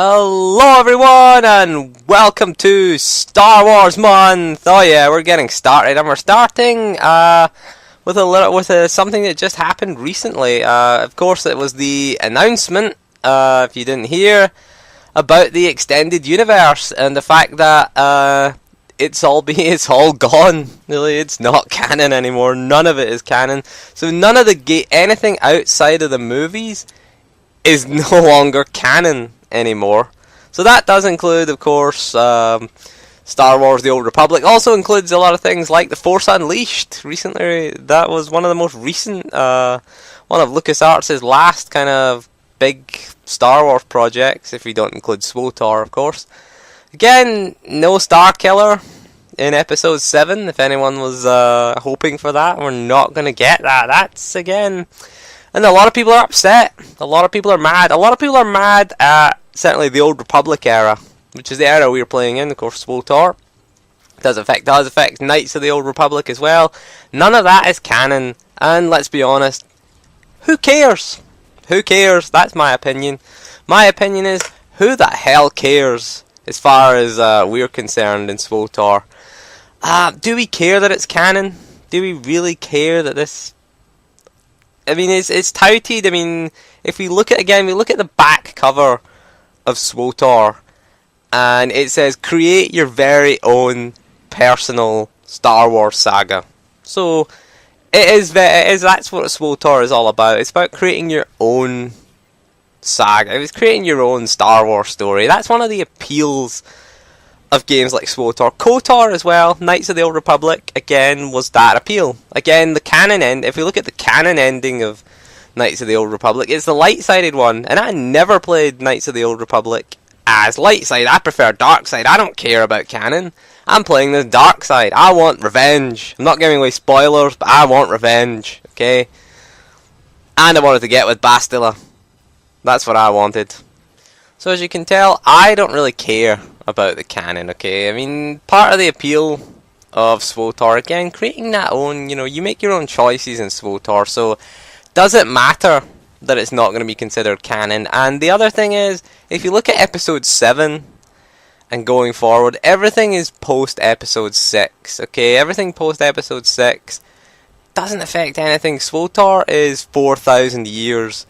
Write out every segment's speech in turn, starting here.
Hello everyone and welcome to Star Wars month. Oh yeah, we're getting started and we're starting with something that just happened recently. Of course it was the announcement, if you didn't hear, about the extended universe and the fact that it's all gone. Really, it's not canon anymore. None of it is canon. So none of anything outside of the movies is no longer canon anymore. So that does include, of course, Star Wars: The Old Republic. Also includes a lot of things like The Force Unleashed. Recently, that was one of the most recent, one of LucasArts' last kind of big Star Wars projects, if we don't include SWTOR, of course. Again, no Star Killer in Episode 7, if anyone was hoping for that. We're not going to get that. That's, again... And a lot of people are upset. A lot of people are mad. A lot of people are mad at certainly the Old Republic era, which is the era we were playing in, of course, SWTOR. Does affect Knights of the Old Republic as well. None of that is canon. And let's be honest, who cares? Who cares? That's my opinion. My opinion is, who the hell cares as far as we're concerned in SWTOR? Do we care that it's canon? Do we really care that this... I mean, it's touted. I mean, if we look at the back cover of SWTOR, and it says, create your very own personal Star Wars saga. So, that's what SWTOR is all about. It's about creating your own saga. It's creating your own Star Wars story. That's one of the appeals of games like SWTOR. KOTOR as well, Knights of the Old Republic, again, was that appeal. Again, the canon end, if we look at the canon ending of Knights of the Old Republic, it's the light-sided one, and I never played Knights of the Old Republic as light side. I prefer dark side. I don't care about canon. I'm playing the dark side. I want revenge. I'm not giving away spoilers, but I want revenge, okay? And I wanted to get with Bastila. That's what I wanted. So as you can tell, I don't really care about the canon, okay? I mean, part of the appeal of SWTOR, again, creating that own, you make your own choices in SWTOR, so does it matter that it's not going to be considered canon? And the other thing is, if you look at Episode 7 and going forward, everything is post-Episode 6, okay? Everything post-Episode 6 doesn't affect anything. SWTOR is 4,000 years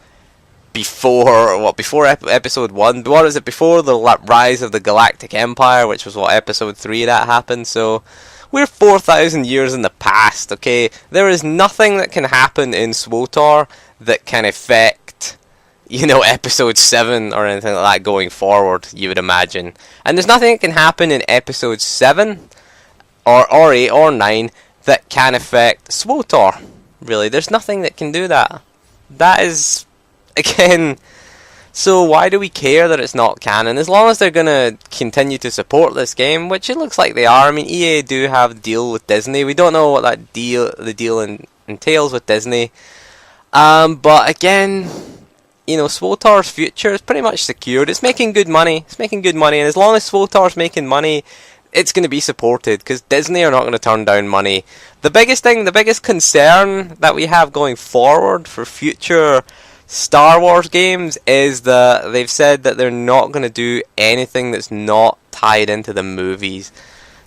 before Episode 1. What is it? Before the rise of the Galactic Empire, which was Episode 3 that happened. So we're 4,000 years in the past, okay? There is nothing that can happen in SWTOR that can affect, Episode 7 or anything like that going forward, you would imagine. And there's nothing that can happen in Episode 7 or 8 or 9 that can affect SWTOR, really. There's nothing that can do that. That is... Again, so why do we care that it's not canon? As long as they're going to continue to support this game, which it looks like they are. I mean, EA do have a deal with Disney. We don't know what the deal entails with Disney. But again, SWTOR's future is pretty much secured. It's making good money. And as long as SWTOR's making money, it's going to be supported, because Disney are not going to turn down money. The biggest concern that we have going forward for future Star Wars games is that they've said that they're not going to do anything that's not tied into the movies.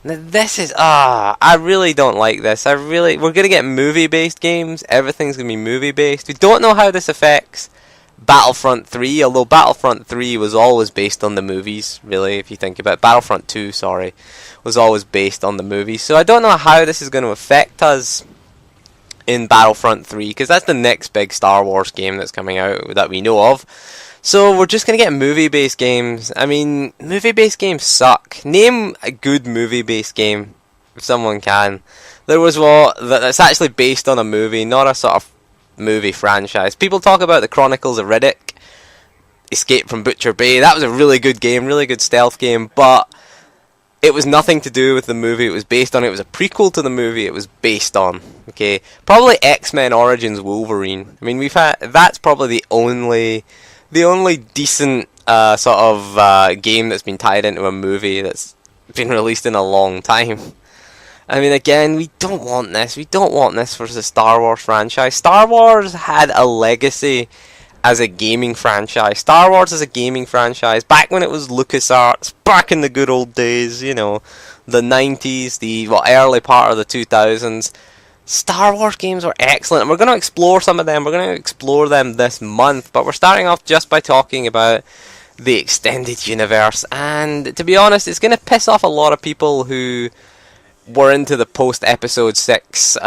Now, this is I really don't like this. We're going to get movie-based games. Everything's going to be movie-based. We don't know how this affects Battlefront 3, although Battlefront 3 was always based on the movies, really, if you think about it. Battlefront 2, was always based on the movies. So I don't know how this is going to affect us in Battlefront 3, because that's the next big Star Wars game that's coming out that we know of. So we're just going to get movie-based games. I mean, movie-based games suck. Name a good movie-based game, if someone can. There was one that's actually based on a movie, not a sort of movie franchise. People talk about the Chronicles of Riddick, Escape from Butcher Bay. That was a really good game, really good stealth game, but it was nothing to do with the movie it was based on. It was a prequel to the movie it was based on. Okay, probably X-Men Origins Wolverine. I mean, that's probably the only decent sort of game that's been tied into a movie that's been released in a long time. I mean, again, we don't want this. We don't want this for the Star Wars franchise. Star Wars had a legacy as a gaming franchise. Star Wars as a gaming franchise. Back when it was LucasArts, back in the good old days, you know, the 90s, the early part of the 2000s. Star Wars games were excellent, and we're going to explore some of them. We're going to explore them this month, but we're starting off just by talking about the extended universe. And to be honest, it's going to piss off a lot of people who were into the post-episode 6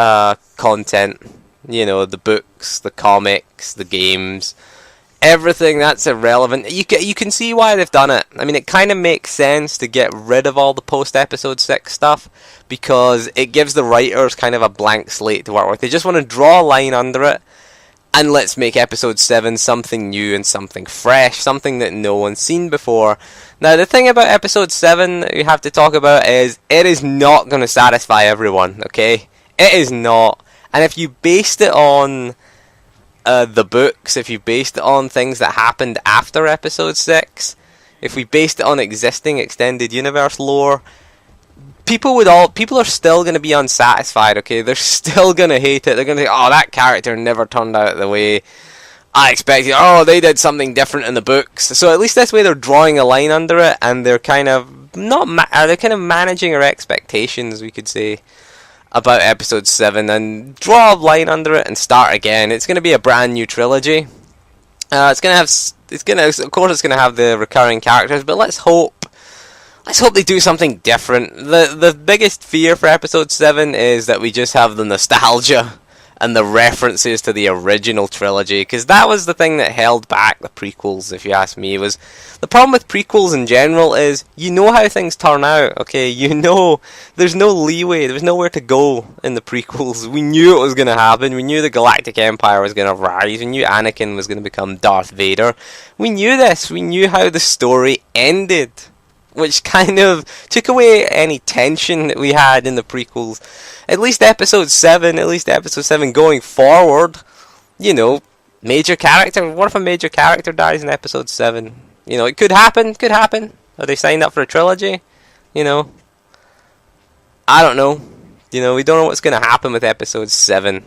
content. You know, the books, the comics, the games, everything that's irrelevant. You can see why they've done it. I mean, it kind of makes sense to get rid of all the post-episode 6 stuff, because it gives the writers kind of a blank slate to work with. They just want to draw a line under it, and let's make episode 7 something new and something fresh, something that no one's seen before. Now, the thing about episode 7 that you have to talk about is it is not going to satisfy everyone, okay? It is not. And if you based it on the books, if you based it on things that happened after episode 6, if we based it on existing extended universe lore, people are still going to be unsatisfied, okay? They're still going to hate it. They're going to say, oh, that character never turned out the way I expected. Oh, they did something different in the books. So at least this way they're drawing a line under it, and they're kind of they're kind of managing our expectations, we could say, about episode 7, and draw a line under it and start again. It's going to be a brand new trilogy. Of course it's going to have the recurring characters, but let's hope they do something different. The biggest fear for episode 7 is that we just have the nostalgia and the references to the original trilogy, because that was the thing that held back the prequels, if you ask me. Was the problem with prequels in general is you know how things turn out, okay? You know there's no leeway, there's nowhere to go in the prequels. We knew it was going to happen. We knew the Galactic Empire was going to rise. We knew Anakin was going to become Darth Vader. We knew this. We knew how the story ended, which kind of took away any tension that we had in the prequels. At least episode 7 going forward, you know, major character. What if a major character dies in episode 7? You know, it could happen. Are they signed up for a trilogy? You know, I don't know. You know, we don't know what's going to happen with episode 7.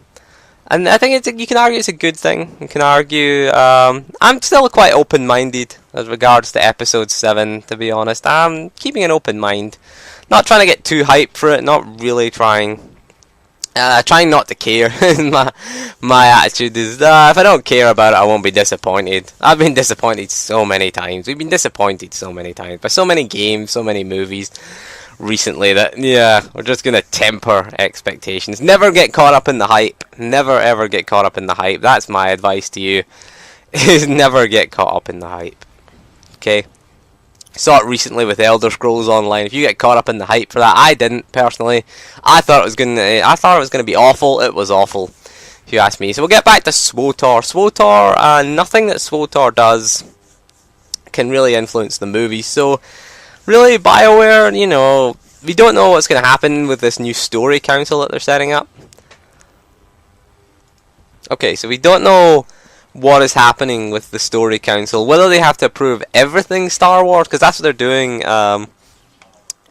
And I think you can argue it's a good thing. You can argue, I'm still quite open-minded as regards to episode 7, to be honest. I'm keeping an open mind. Not trying to get too hyped for it, not really trying. Trying not to care. my attitude is, if I don't care about it, I won't be disappointed. I've been disappointed so many times. We've been disappointed so many times by so many games, so many movies recently that, yeah, we're just going to temper expectations. Never get caught up in the hype. Never ever get caught up in the hype. That's my advice to you, is never get caught up in the hype. Okay? Saw it recently with Elder Scrolls Online. If you get caught up in the hype for that, I didn't personally. I thought it was going to be awful. It was awful, if you ask me. So we'll get back to SWTOR. SWTOR, nothing that SWTOR does can really influence the movie. So really, BioWare, you know, we don't know what's going to happen with this new story council that they're setting up. Okay, so we don't know what is happening with the story council, whether they have to approve everything Star Wars, because that's what they're doing,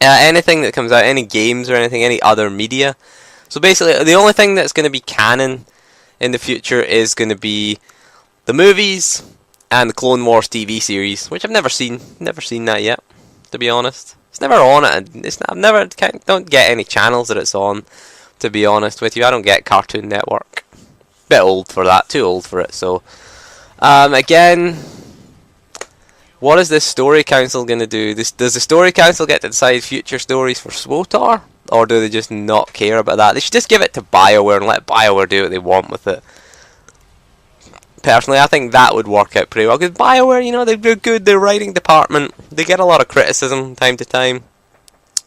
anything that comes out, any games or anything, any other media. So basically, the only thing that's going to be canon in the future is going to be the movies and the Clone Wars TV series, which I've never seen that yet, to be honest. It's never on it. Don't get any channels that it's on, to be honest with you. I don't get Cartoon Network. Bit old for that, too old for it. So, again, what is this story council going to do? Does the story council get to decide future stories for SWTOR, or do they just not care about that? They should just give it to BioWare and let BioWare do what they want with it. Personally, I think that would work out pretty well, because BioWare, you know, they're good. Their writing department, they get a lot of criticism time to time,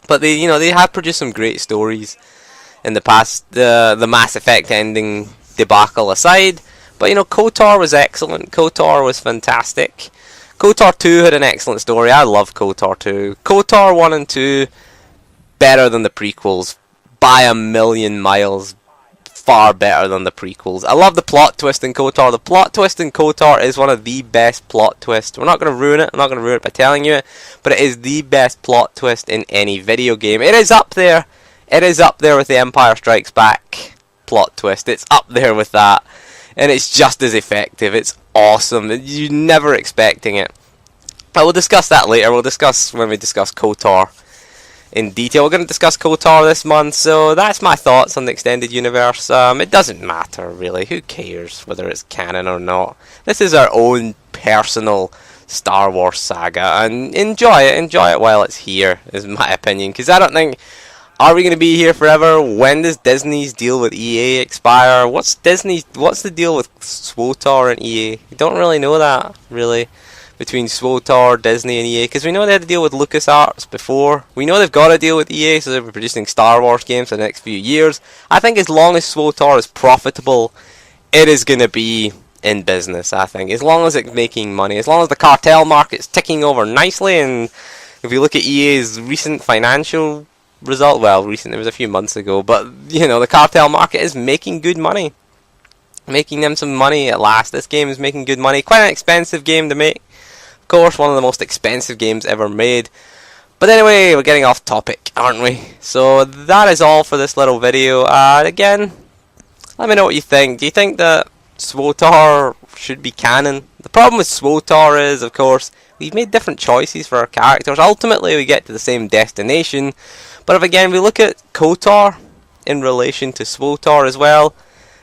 but they have produced some great stories in the past. The Mass Effect ending debacle aside, but you know, KOTOR was excellent. KOTOR was fantastic. KOTOR 2 had an excellent story. I love KOTOR 2. KOTOR 1 and 2 better than the prequels by a million miles. Far better than the prequels. I love the plot twist in KOTOR. The plot twist in KOTOR is one of the best plot twists. We're not going to ruin it. I'm not going to ruin it by telling you it, but it is the best plot twist in any video game. It is up there. It is up there with the Empire Strikes Back plot twist. It's up there with that, and it's just as effective. It's awesome. You're never expecting it. But we'll discuss that later. We'll discuss when we discuss KOTOR in detail. We're going to discuss KOTOR this month, so that's my thoughts on the extended universe. It doesn't matter, really. Who cares whether it's canon or not? This is our own personal Star Wars saga, and enjoy it while it's here, is my opinion, because I don't think... Are we going to be here forever? When does Disney's deal with EA expire? What's the deal with SWTOR and EA? We don't really know that, really, between SWTOR, Disney and EA, because we know they had to deal with LucasArts before. We know they've got to deal with EA, so they'll be producing Star Wars games for the next few years. I think as long as SWTOR is profitable, it is going to be in business, I think. As long as it's making money, as long as the cartel market's ticking over nicely, and if you look at EA's recent financial result, well, recent, it was a few months ago, but, you know, the cartel market is making good money. Making them some money at last. This game is making good money. Quite an expensive game to make. Of course, one of the most expensive games ever made. But anyway, we're getting off topic, aren't we? So that is all for this little video. Again, let me know what you think. Do you think that SWTOR should be canon? The problem with SWTOR is, of course, we've made different choices for our characters. Ultimately, we get to the same destination. But if again we look at KOTOR in relation to SWTOR as well,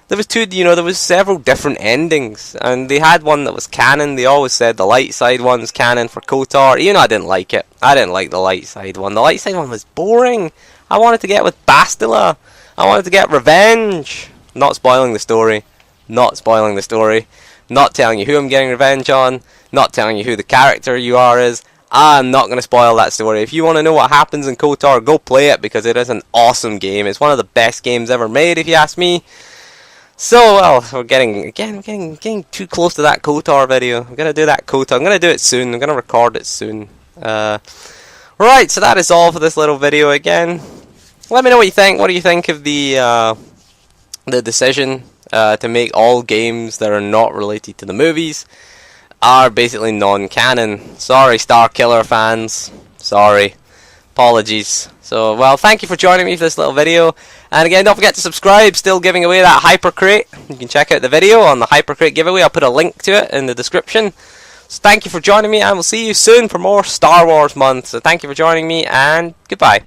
there was several different endings, and they had one that was canon. They always said the light side one's canon for KOTOR, even though I didn't like it. I didn't like the light side one. The light side one was boring. I wanted to get with Bastila. I wanted to get revenge. Not spoiling the story. Not spoiling the story. Not telling you who I'm getting revenge on. Not telling you who the character you are is. I'm not going to spoil that story. If you want to know what happens in KOTOR, go play it, because it is an awesome game. It's one of the best games ever made, if you ask me. So, well, we're getting too close to that KOTOR video. I'm going to do that KOTOR. I'm going to do it soon. I'm going to record it soon. Right, so that is all for this little video again. Let me know what you think. What do you think of the decision to make all games that are not related to the movies are basically non-canon? Sorry, Star Killer fans. Sorry. Apologies. So, well, thank you for joining me for this little video. And again, don't forget to subscribe. Still giving away that Hyper Crate. You can check out the video on the Hyper Crate giveaway. I'll put a link to it in the description. So thank you for joining me, and we'll see you soon for more Star Wars month. So thank you for joining me, and goodbye.